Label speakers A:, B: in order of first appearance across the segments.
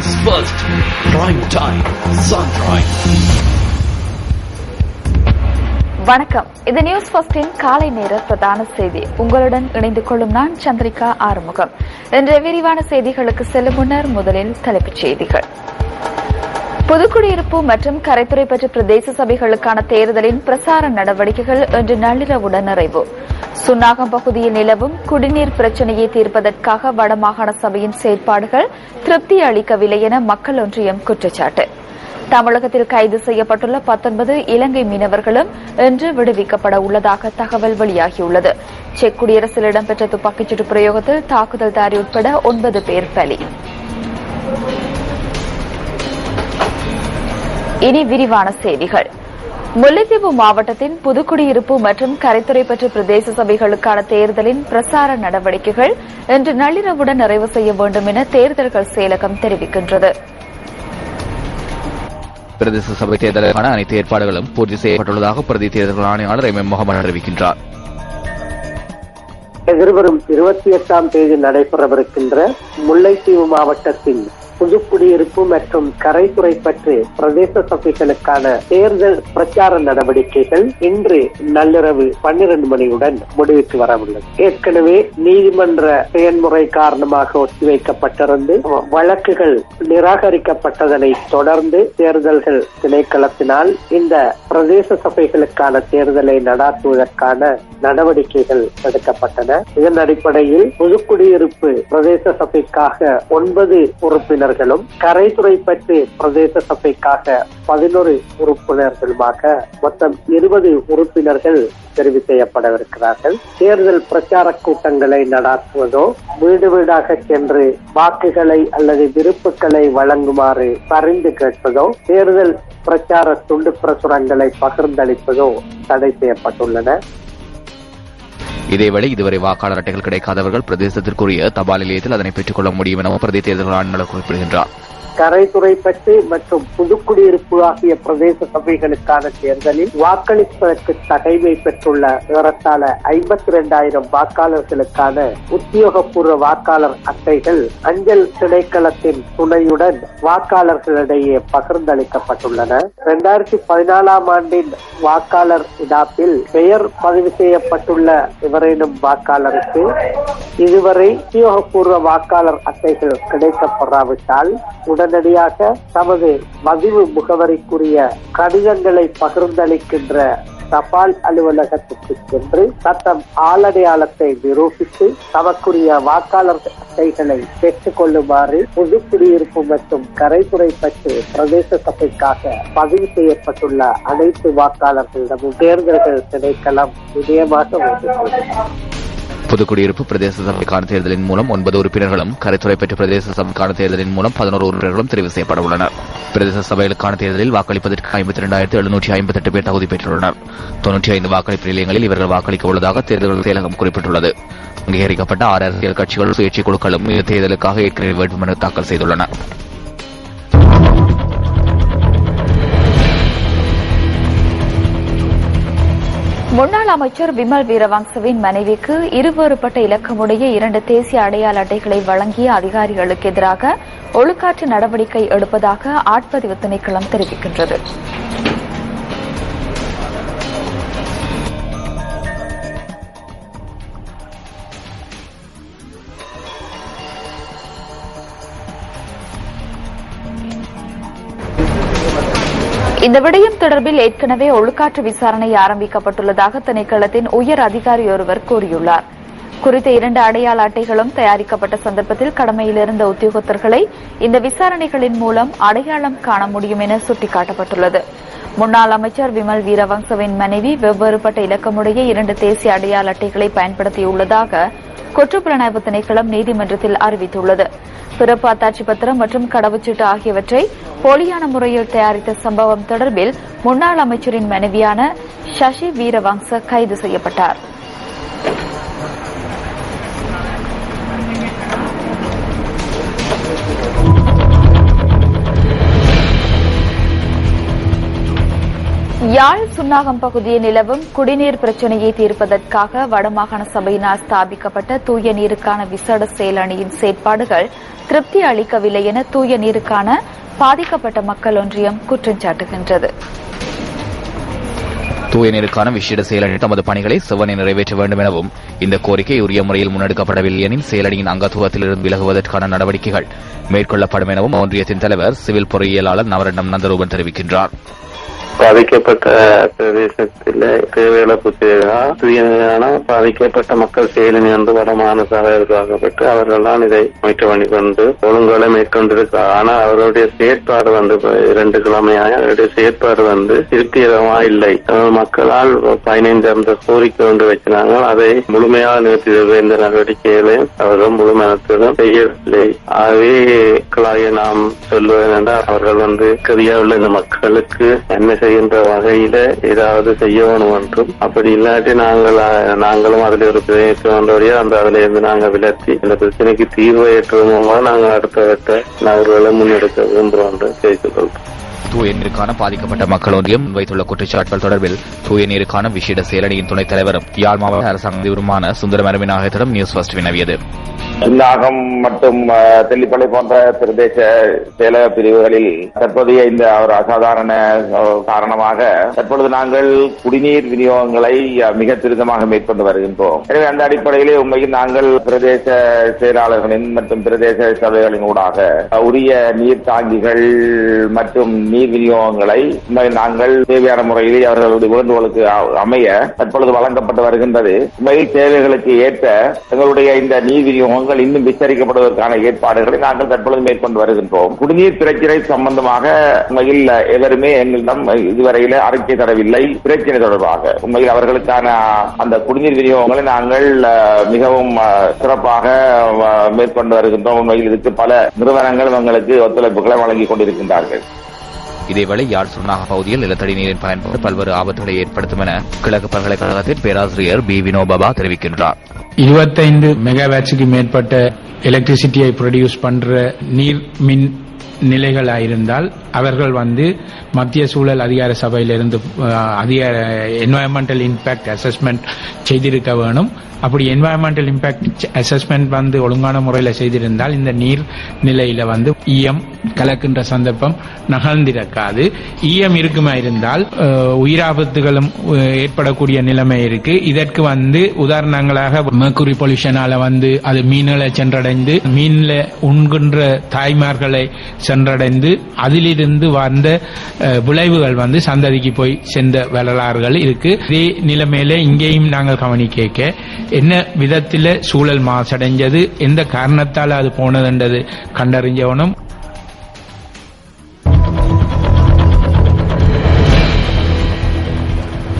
A: News First, Prime Time, Sunrise.
B: வணக்கம். இது news ஃபர்ஸ்டின் காலை நேர பிரதான செய்தி. உங்களுடன் இணைந்து கொள்ளும் நான் சந்திரிகா ஆறுமுகம். இன்றைய விரிவான செய்திகளுக்கு செல்லும் முன்னர் முதலில் தலைப்புச் செய்திகள். புதுக்குடியிருப்பு மற்றும் கரைத்துறை பெற்ற பிரதேச சபைகளுக்கான தேர்தலின் பிரசார நடவடிக்கைகள் இன்று நள்ளிரவுடன் நிறைவு. சுன்னாகம் பகுதியில் நிலவும் குடிநீர் பிரச்சினையை தீர்ப்பதற்காக வடமாகாண சபையின் செயற்பாடுகள் திருப்தி அளிக்கவில்லை என மக்கள் ஒன்றியம் குற்றச்சாட்டு. தமிழகத்தில் கைது செய்யப்பட்டுள்ள 19 இலங்கை மீனவர்களும் இன்று விடுவிக்கப்பட உள்ளதாக தகவல் வெளியாகியுள்ளது. செக் குடியரசில் இடம்பெற்ற துப்பாக்கிச்சூடு பிரயோகத்தில் தாக்குதல்தாரி உட்பட 9 பேர் பலி. இனி விரிவான செய்திகள். முல்லைத்தீவு மாவட்டத்தின் புதுக்குடியிருப்பு மற்றும் கரைத்துறை பெற்ற பிரதேச சபைகளுக்கான தேர்தலின் பிரசார நடவடிக்கைகள் இன்று நள்ளிரவுடன் நிறைவு செய்ய வேண்டும் என தேர்தல்கள் செயலகம் தெரிவிக்கின்றது.
C: பிரதேச சபை தேர்தலுக்கான அனைத்து ஏற்பாடுகளும் பூர்த்தி செய்யப்பட்டுள்ளதாக பிரதி தேர்தல் ஆணையாளர் எம் முகமது அறிவிக்கின்றார்.
D: எதிர்வரும் 28ஆம் தேதி நடைபெறவிருக்கின்ற முல்லைத்தீவு மாவட்டத்தின் புதுக்குடியிருப்பு மற்றும் கரைத்துறை பற்றி பிரதேச சபைகளுக்கான தேர்தல் பிரச்சார நடவடிக்கைகள் இன்று நள்ளிரவு 12 மணியுடன் முடிவுக்கு வரவுள்ளது. ஏற்கனவே நீதிமன்ற செயல்முறை காரணமாக ஒத்திவைக்கப்பட்டிருந்து வழக்குகள் நிராகரிக்கப்பட்டதனை தொடர்ந்து தேர்தல்கள் திணைக்களத்தினால் இந்த பிரதேச சபைகளுக்கான தேர்தலை நடாத்துவதற்கான நடவடிக்கைகள் எடுக்கப்பட்டன. இதன் அடிப்படையில் புதுக்குடியிருப்பு பிரதேச சபைக்காக 9 உறுப்பினர்களும் கரைத்துறை பற்றி பிரதேச சபைக்காக 11 உறுப்பினர்களுமாக மொத்தம் 20 உறுப்பினர்கள் தெரிவு செய்யப்படவிருக்கிறார்கள். தேர்தல் பிரச்சார கூட்டங்களை நடாத்துவதோ வீடு வீடாக சென்று வாக்குகளை அல்லது விருப்புகளை வழங்குமாறு பரிந்து கேட்பதோ தேர்தல் பிரச்சார துண்டு பிரசுரங்களை பகிர்ந்தளிப்பதோ தடை செய்யப்பட்டுள்ளன.
C: இதேவேளை இதுவரை வாக்காளர் அட்டைகள் கிடைக்காதவர்கள் பிரதேசத்திற்குரிய தபால் நிலையத்தில் அதனை பெற்றுக் கொள்ள முடியும் என பிரதி தேர்தல் ஆணையாளர் குறிப்பிடுகின்றார்.
D: கரைத்துறை பற்றி மற்றும் புதுக்குடியிருப்பு ஆகிய பிரதேச சபைகளுக்கான தேர்தலில் வாக்களிப்பதற்கு தகைமை பெற்றுள்ள ஏறத்தாழ 52,000 வாக்காளர்களுக்கான உத்தியோகபூர்வ வாக்காளர் அட்டைகள் அஞ்சல் திணைக்களத்தின் துணையுடன் வாக்காளர்களிடையே பகிர்ந்தளிக்கப்பட்டுள்ளன. 2014ஆம் ஆண்டின் வாக்காளர் இடாப்பில் பெயர் பதிவு செய்யப்பட்டுள்ள எவரேனும் வாக்காளருக்கு இதுவரை உத்தியோகபூர்வ வாக்காளர் அட்டைகள் கிடைக்கப்படாவிட்டால் உடனடியாக தமது பதிவு முகவரிக்குரிய கடிதங்களை பகிர்ந்தளிக்கின்ற தபால் அலுவலகத்திற்கு சென்று தத்தம் ஆளடையாளத்தை நிரூபித்து தமக்குரிய வாக்காளர் அட்டைகளை பெற்றுக் கொள்ளுமாறு புதுக்குடியிருப்பு மற்றும் கரைத்துறை பற்றி பிரதேச சபைக்காக பதிவு செய்யப்பட்டுள்ள அனைத்து வாக்காளர்களிடமும் தேர்தல்கள் திணைக்களம் நிச்சயமாக வேண்டுகோள்.
C: புதுக்குடியிருப்பு பிரதேச சபைக்கான தேர்தலின் மூலம் 9 உறுப்பினர்களும் கரைத்துறை பெற்ற பிரதேச சபைக்கான தேர்தலின் மூலம் 11 உறுப்பினர்களும் தெரிவு செய்யப்பட உள்ளனர். பிரதேச சபைகளுக்கான தேர்தலில் வாக்களிப்பதற்கு 52,758 பேர் தகுதி பெற்றுள்ளனர். 95 வாக்களிப்பு நிலையங்களில் இவர்கள் வாக்களிக்க உள்ளதாக தேர்தல் செயலகம் குறிப்பிட்டுள்ளது. அங்கீகரிக்கப்பட்ட 6 அரசியல் கட்சிகள் சுயேட்சை குழுக்களும் இந்த தேர்தலுக்காக ஏற்கனவே வேட்புமனு தாக்கல் செய்துள்ளன.
B: முன்னாள் அமைச்சர் விமல் வீரவங்சவின் மனைவிக்கு இருவேறுபட்ட இலக்கமுடைய 2 தேசிய அடையாள அட்டைகளை வழங்கிய அதிகாரிகளுக்கு எதிராக ஒழுக்காற்று நடவடிக்கை எடுப்பதாக ஆட்பதிவு திணைக்களம் தெரிவிக்கின்றது. இந்த விடயம் தொடர்பில் ஏற்கனவே ஒழுக்காற்று விசாரணை ஆரம்பிக்கப்பட்டுள்ளதாக திணைக்களத்தின் உயர் அதிகாரி ஒருவர் கூறியுள்ளார். குறித்த 2 அடையாள அட்டைகளும் தயாரிக்கப்பட்ட சந்தர்ப்பத்தில் கடமையில் இருந்த உத்தியோகத்தர்களை இந்த விசாரணைகளின் மூலம் அடையாளம் காண முடியும் என சுட்டிக்காட்டப்பட்டுள்ளது. முன்னாள் அமைச்சர் விமல் வீரவங்சவின் மனைவி வெவ்வேறுபட்ட இலக்கமுடைய 2 தேசிய அடையாள அட்டைகளை பயன்படுத்தியுள்ளதாக குற்றப்புலனாய்வு திணைக்களம் நீதிமன்றத்தில் அறிவித்துள்ளது. பிறப்பு அத்தாட்சி பத்திரம் மற்றும் கடவுச்சீட்டு ஆகியவற்றை போலியான முறையில் தயாரித்த சம்பவம் தொடர்பில் முன்னாள் அமைச்சரின் மனைவியான சசி வீரவங்ச கைது செய்யப்பட்டார். யாழ் சுன்னாகம் பகுதியில் நிலவும் குடிநீர் பிரச்சினையை தீர்ப்பதற்காக வடமாகாண சபையினால் ஸ்தாபிக்கப்பட்ட தூய நீருக்கான விசேட செயலணியின் செயற்பாடுகள் திருப்தி அளிக்கவில்லை என தூய நீருக்கான பாதிக்கப்பட்ட மக்கள் ஒன்றியம் குற்றம் சாட்டுகின்றது.
C: தூய நீருக்கான விசேட செயலணி தமது பணிகளை செவ்வனே நிறைவேற்ற வேண்டும் எனவும் இந்த கோரிக்கை உரிய முறையில் முன்னெடுக்கப்படவில்லை எனில் செயலணியின் அங்கத்துவத்திலிருந்து விலகுவதற்கான நடவடிக்கைகள் மேற்கொள்ளப்படும் எனவும் ஒன்றியத்தின் தலைவர் சிவில் பொறியியலாளர் நவரண்டம் நந்தரூபன் தெரிவிக்கின்றார்.
E: பாதிக்கப்பட்ட பிரதேசத்தில் தேவையிழப்பு தூய்மையான பாதிக்கப்பட்ட மக்கள் செயலணி என்று வடமாகாண சபை உருவாக்கப்பட்டு அவர்கள் தான் இதை முயற்சி பண்ணி கொண்டு ஒழுங்குகளை மேற்கொண்டிருக்கிறார். ஆனால் அவருடைய செயற்பாடு 2 கிழமையாக அவருடைய செயற்பாடு திருப்திகரமா இல்லை. மக்களால் 15 அந்த கோரிக்கை ஒன்று வச்சினாங்க. அதை முழுமையாக நிறுத்தி இந்த நடவடிக்கைகளை அவர்கள் முழுமையத்துடன் செய்யவில்லை. ஆகவே மக்களாகிய நாம் சொல்லுவது என்றால் அவர்கள் கதியாவுள்ள இந்த மக்களுக்கு நன்மை செய்கின்ற வகையில ஏதாவது செய்யணும் என்றும், அப்படி இல்லாட்டி நாங்களும் அதில் ஒரு பிரச்சனையா அதில இருந்து நாங்கள் விலத்தி இந்த பிரச்சனைக்கு தீர்வு ஏற்றுவதற்காக நாங்கள் அடுத்த கட்ட நகர்வுகளை முன்னெடுக்க விரும்புகிறோம் என்று தெரிவித்துக்
C: தூய நீருக்கான பாதிக்கப்பட்ட மக்கள் ஒன்றியம் முன்வைத்துள்ள குற்றச்சாட்டுகள் தொடர்பில் தூய நீருக்கான விசேட செயலணியின் துணைத் தலைவரும் யாழ் மாவட்ட அரசாங்க அதிபருமான சுந்தரம் அரவிநாயகத்திடம் நியூஸ் ஃபர்ஸ்ட் வினவியது.
F: சுன்னாகம் மற்றும் தெல்லிப்பளை போன்ற பிரதேச செயலக பிரிவுகளில் தற்போதைய இந்த ஒரு அசாதாரண காரணமாக தற்பொழுது நாங்கள் குடிநீர் விநியோகங்களை மிக துரிதமாக மேற்கொண்டு வருகின்றோம். எனவே அந்த அடிப்படையிலே உண்மையில் நாங்கள் பிரதேச செயலாளர்களின் மற்றும் பிரதேச சபைகளின் ஊடாக உரிய நீர் தாங்கிகள் மற்றும் நீர் விநியோகங்களை நாங்கள் தேவையான முறையிலே அவர்களுடைய வேண்டுகோளுக்கு அமைய தற்பொழுது வழங்கப்பட்டு வருகின்றது. உண்மையில் தேவைகளுக்கு ஏற்ப எங்களுடைய இந்த நீர் விநியோகம் இன்னும் விசாரிக்கப்படுவதற்கான ஏற்பாடுகளை நாங்கள் தற்பொழுது மேற்கொண்டு வருகின்றோம். குடிநீர் பிரச்சினை சம்பந்தமாக உண்மையில் எவருமே எங்களிடம் இதுவரையில அறிக்கை தரவில்லை. பிரச்சினை தொடர்பாக உண்மையில் அவர்களுக்கான அந்த குடிநீர் விநியோகங்களை நாங்கள் மிகவும் சிறப்பாக மேற்கொண்டு வருகின்றோம். உண்மையில் இதுக்கு பல நிறுவனங்கள் எங்களுக்கு ஒத்துழைப்புகளை வழங்கிக் கொண்டிருக்கின்றார்கள்.
C: இதேவேளை யாழ் சுன்னாக பகுதியில் நிலத்தடி நீரின் பயன்பாடு பல்வேறு ஆபத்துகளை ஏற்படுத்தும் என கிழக்கு பல்கலைக்கழகத்தின் பேராசிரியர் பி வினோபாபா தெரிவிக்கின்றார்.
G: 25 மெகாவாட்ஸுக்கு மேற்பட்ட எலக்ட்ரிசிட்டியை ப்ரொடியூஸ் பண்ற நீர் மின் நிலைகளாயிருந்தால் அவர்கள் மத்திய சூழல் அதிகார சபையிலிருந்து அதிகார என்வாயன்மெண்டல் இம்பாக்ட் அசஸ்மெண்ட் செய்திருக்க வேணும். அப்படி என்வாயன்மெண்டல் இம்பாக்ட் அசஸ்மெண்ட் ஒழுங்கான முறையில் செய்திருந்தால் இந்த நீர் நிலையில ஈயம் கலக்கின்ற சந்தர்ப்பம் நகர்ந்திருக்காது. ஈயம் இருக்குமா இருந்தால் உயிராபத்துகளும் ஏற்படக்கூடிய நிலைமை இருக்கு. இதற்கு உதாரணங்களாக மெர்க்குரி பொல்யூஷனால அது மீன்களை சென்றடைந்து மீன்ல உண்கின்ற தாய்மார்களை சென்றடைந்து அதிலிருந்து வந்த விளைவுகள் சந்ததிக்கு போய் சென்ற வரலாறுகள் இருக்கு. இதே நிலைமையில இங்கேயும் நாங்கள் கவனிக்க என்ன விதத்தில் சூழல் மாசடைஞ்சது, எந்த காரணத்தால் அது போனதுன்றது கண்டறிஞ்சவனும்.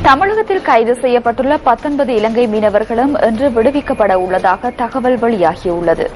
B: தமிழகத்தில் கைது செய்யப்பட்டுள்ள 19 இலங்கை மீனவர்களும் இன்று விடுவிக்கப்பட உள்ளதாக தகவல் வெளியாகியுள்ளது.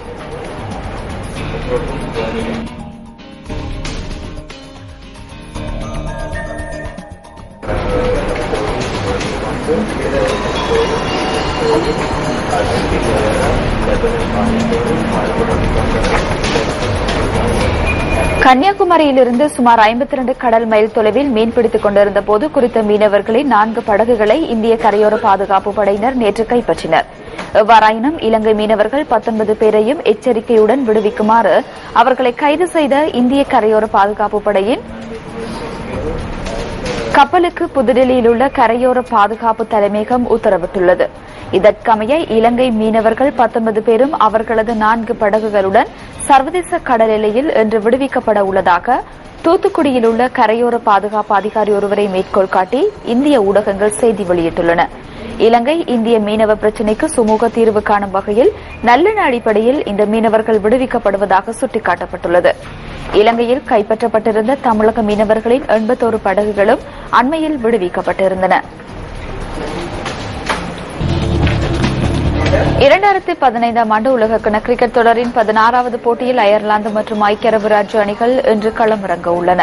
B: கன்னியாகுமரியிலிருந்து சுமார் 52 கடல் மைல் தொலைவில் மீன்பிடித்துக் கொண்டிருந்த போது குறித்த மீனவர்களின் 4 படகுகளை இந்திய கரையோர பாதுகாப்பு படையினர் நேற்று கைப்பற்றினர். எவ்வாறாயினும் இலங்கை மீனவர்கள் 19 பேரையும் எச்சரிக்கையுடன் விடுவிக்குமாறு அவர்களை கைது செய்த இந்திய கரையோர பாதுகாப்பு படையின் கப்பலுக்கு புதுடில்லியில் உள்ள கரையோர பாதுகாப்பு தலைமையகம் உத்தரவிட்டுள்ளது. இதற்கமைய இலங்கை மீனவர்கள் 19 பேரும் அவர்களது 4 படகுகளுடன் சர்வதேச கடல் எல்லையில் இன்று விடுவிக்கப்பட உள்ளதாக தூத்துக்குடியில் உள்ள கரையோர பாதுகாப்பு அதிகாரி ஒருவரை மேற்கோள் காட்டி இந்திய ஊடகங்கள் செய்தி வெளியிட்டுள்ளன. இலங்கை இந்திய மீனவ பிரச்சினைக்கு சுமூக தீர்வு காணும் வகையில் நல்லெண்ண அடிப்படையில் இந்த மீனவர்கள் விடுவிக்கப்படுவதாக சுட்டிக்காட்டப்பட்டுள்ளது. இலங்கையில் கைப்பற்றப்பட்டிருந்த தமிழக மீனவர்களின் 81 படகுகளும் அண்மையில் விடுவிக்கப்பட்டிருந்தன. 2015ஆம் ஆண்டு உலகக்கிண கிரிக்கெட் தொடரின் 16வது போட்டியில் அயர்லாந்து மற்றும் ஐக்கிய அரபு ராஜ்ய அணிகள் இன்று களமிறங்க உள்ளன.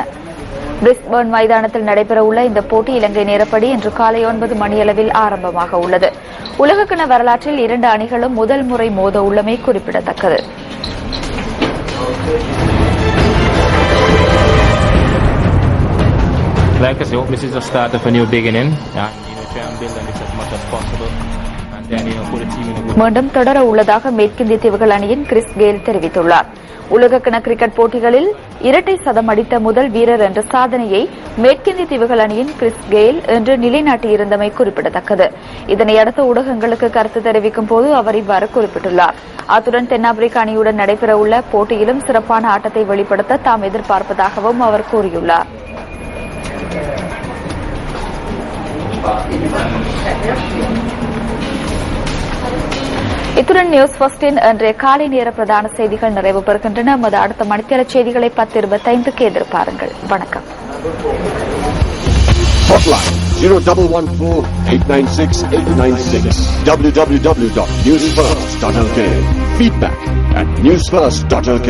B: பிரிஸ்பர்ன் மைதானத்தில் நடைபெறவுள்ள இந்த போட்டி இலங்கை நேரப்படி இன்று காலை 9 மணியளவில் ஆரம்பமாக உள்ளது. உலகக்கிண வரலாற்றில் 2 அணிகளும் முதல் முறை மோத உள்ளமை குறிப்பிடத்தக்கது.
H: Like I say, hope this is the start of a new beginning, and try and build on this as much as possible, and then put the team in a good.
B: மீண்டும் தொடர உள்ளதாக மேற்கிந்திய தீவுகள் அணியின் கிறிஸ் கெயில் தெரிவித்துள்ளார். உலகக்கிண cricket போட்டிகளில் இரட்டை சதம் அடித்த முதல் வீரர் என்ற சாதனையை மேற்கிந்திய தீவுகள் அணியின் கிறிஸ் கெயில் இன்று நிலைநாட்டியிருந்தமை குறிப்பிடத்தக்கது. இதனையடுத்து ஊடகங்களுக்கு கருத்து தெரிவிக்கும் போது அவர் இவ்வாறு குறிப்பிட்டுள்ளார். அத்துடன் தென்னாப்பிரிக்க அணியுடன் நடைபெறவுள்ள போட்டியிலும் சிறப்பான ஆட்டத்தை வெளிப்படுத்த தாம் எதிர்பார்ப்பதாகவும் அவர் கூறியுள்ளார். இத்துடன் நியூஸ் ஃபர்ஸ்டின் இன்றைய காலை நேர பிரதான செய்திகள் நிறைவு பெறுகின்றன. நமது அடுத்த மணித்தேர செய்திகளை 10:25க்கு எதிர்பாருங்கள். வணக்கம்.
I: Hotline 0114-896-896 www.newsfirst.lk. Feedback at newsfirst.lk.